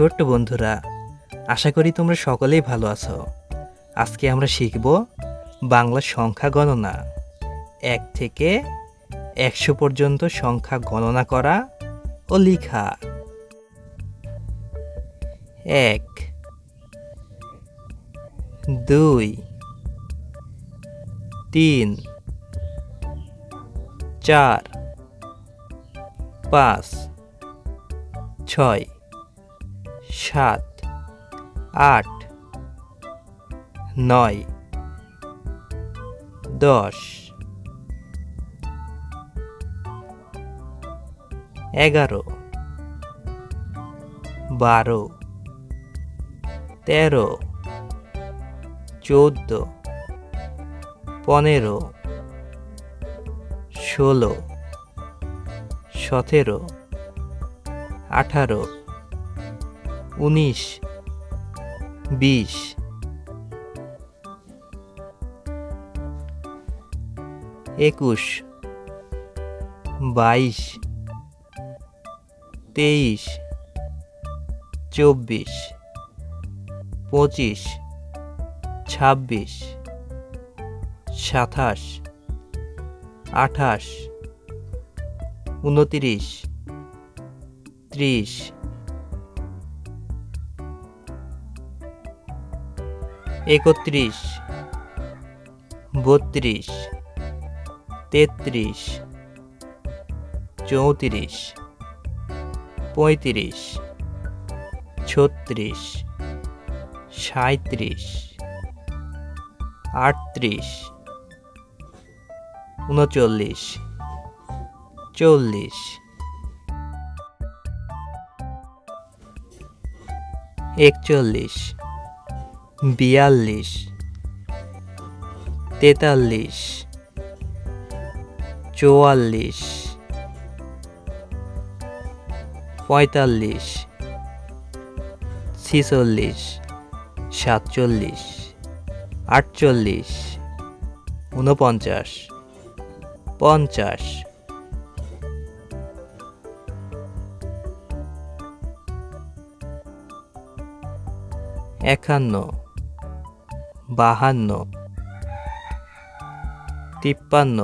ছোট্ট বন্ধুরা, আশা করি তোমরা সকলেই ভালো আছো। আজকে আমরা শিখব বাংলা সংখ্যা গণনা। 1 থেকে 100 পর্যন্ত সংখ্যা গণনা করা ও লেখা। 1 2 3 4 5 6 7 8 9 10 11 12 13 14 15 16 17 18 19 20 21 22 23 24 25 26 27 28 29 30 31 32 33 34 35 36 37 38 39 40 41 42 43 44 45 46 47 48 49 50 51 52 53 54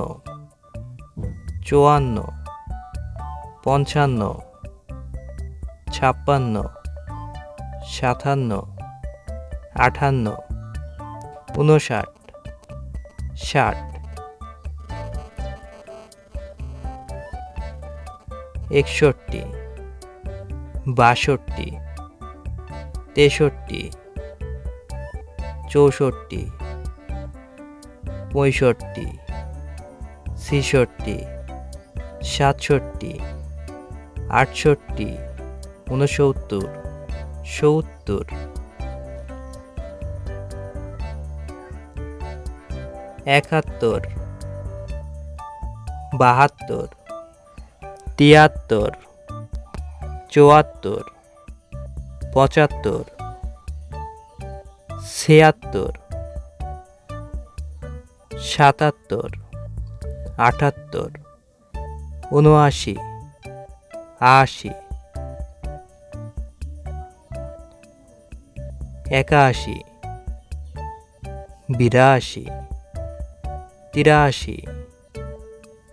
55 56 57 58 59 60 61 62 63 64 65 66 67 68 69 70 71 72 73 74 75 76 77 78 79 80 81 82 83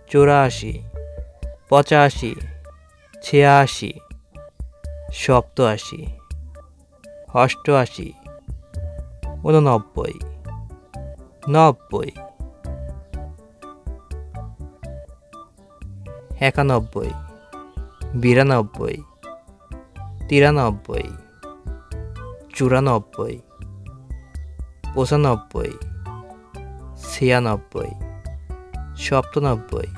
84 85 86 87 88 89 90 91 92 93 94 95 96 97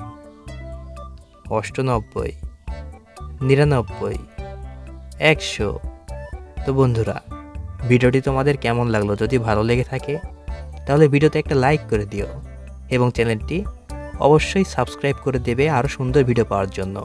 98 99 100। তো বন্ধুরা, ভিডিওটি তোমাদের কেমন লাগলো? যদি ভালো লেগে থাকে তাহলে ভিডিওতে একটা লাইক করে দিও এবং চ্যানেলটি অবশ্যই সাবস্ক্রাইব করে দেবে আরও সুন্দর ভিডিও পাওয়ার জন্য।